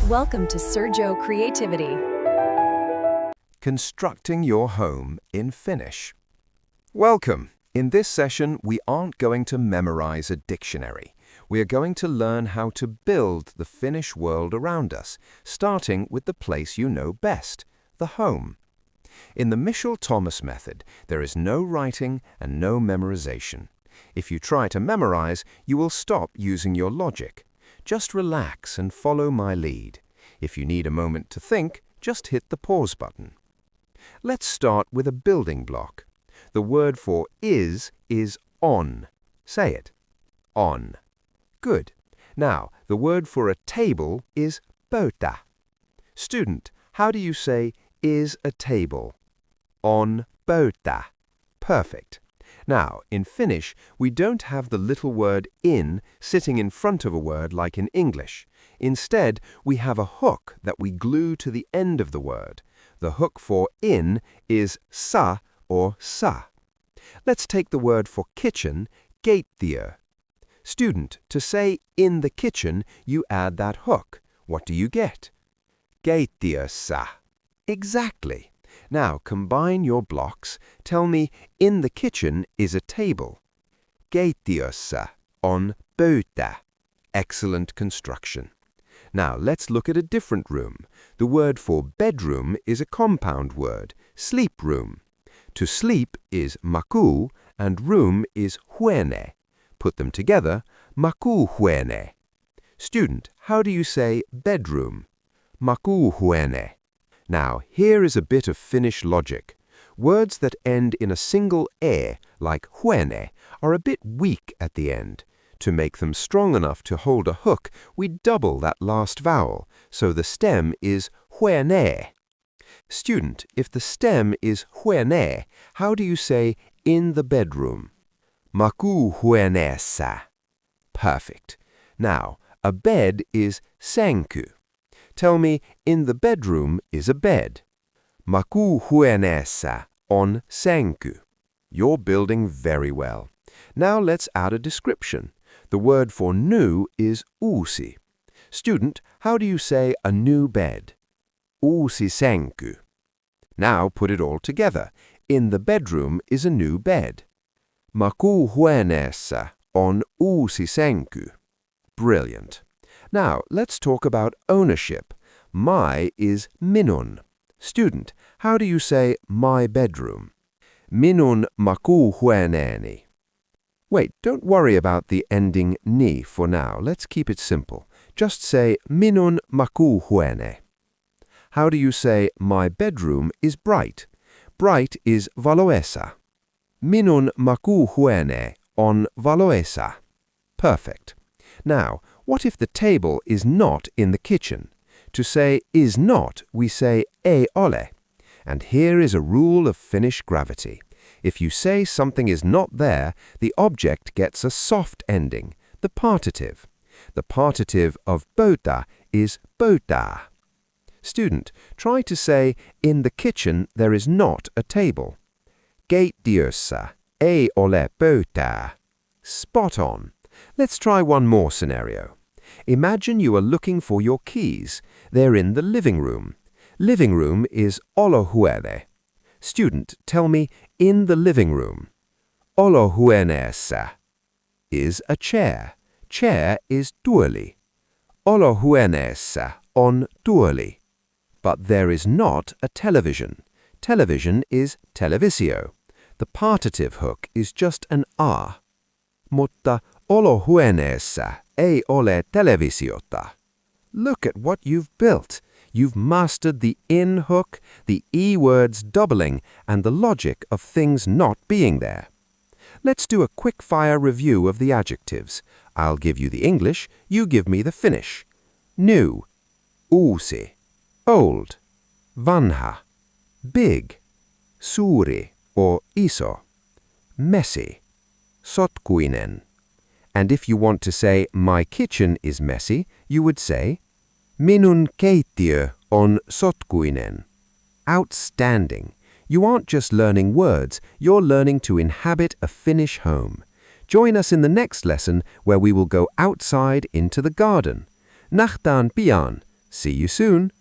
Welcome to Sergio Creativity. Constructing your home in Finnish. Welcome! In this session, we aren't going to memorize a dictionary. We are going to learn how to build the Finnish world around us, starting with the place you know best, the home. In the Mitchell-Thomas method, there is no writing and no memorization. If you try to memorize, you will stop using your logic. Just relax and follow my lead. If you need a moment to think, just hit the pause button. Let's start with a building block. The word for is on. Say it. On. Good. Now, the word for a table is pöytä. Student, how do you say is a table? On pöytä. Perfect. Now, in Finnish, we don't have the little word in sitting in front of a word like in English. Instead, we have a hook that we glue to the end of the word. The hook for in is sa or sa. Let's take the word for kitchen, keittiö. Student, to say in the kitchen, you add that hook. What do you get? Keittiössä. Exactly. Now combine your blocks. Tell me, in the kitchen is a table. Keittiössä on pöytä. Excellent construction. Now let's look at a different room. The word for bedroom is a compound word, sleep room. To sleep is makuu and room is huone. Put them together, makuuhuone. Student, how do you say bedroom? Makuuhuone. Now, here is a bit of Finnish logic. Words that end in a single e, like huone, are a bit weak at the end. To make them strong enough to hold a hook, we double that last vowel, so the stem is huone. Student, if the stem is huone, how do you say in the bedroom? Makuuhuoneessa. Perfect. Now, a bed is sänky. Tell me, in the bedroom is a bed. Makuuhuoneessa on sänky. You're building very well. Now let's add a description. The word for new is uusi. Student, how do you say a new bed? Uusi sänky. Now put it all together. In the bedroom is a new bed. Makuuhuoneessa on uusi sänky. Brilliant. Now, let's talk about ownership. My is minun. Student, how do you say my bedroom? Minun makuuhuoneeni. Wait, don't worry about the ending ni for now. Let's keep it simple. Just say minun makuuhuone. How do you say my bedroom is bright? Bright is valoisa. Minun makuuhuone on valoisa. Perfect. Now, what if the table is not in the kitchen? To say is not, we say ei ole. And here is a rule of Finnish gravity. If you say something is not there, the object gets a soft ending, the partitive. The partitive of pöytä is pöytää. Student, try to say, in the kitchen there is not a table. Keittiössä ei ole pöytää. Spot on. Let's try one more scenario. Imagine you are looking for your keys. They're in the living room. Living room is olohuone. Student, tell me, in the living room. Olohuoneessa is a chair. Chair is tuoli. Olohuoneessa on tuoli. But there is not a television. Television is televisio. The partitive hook is just an a. Mutta olohuoneessa ei ole televisiota. Look at what you've built. You've mastered the in hook, the e words doubling, and the logic of things not being there. Let's do a quick-fire review of the adjectives. I'll give you the English, you give me the Finnish. New, uusi, old, vanha, big, suuri or iso, messy, sotkuinen. And if you want to say my kitchen is messy, you would say minun keittiö on sotkuinen. Outstanding. You aren't just learning words, you're learning to inhabit a Finnish home. Join us in the next lesson where we will go outside into the garden. Nähdään pian. See you soon!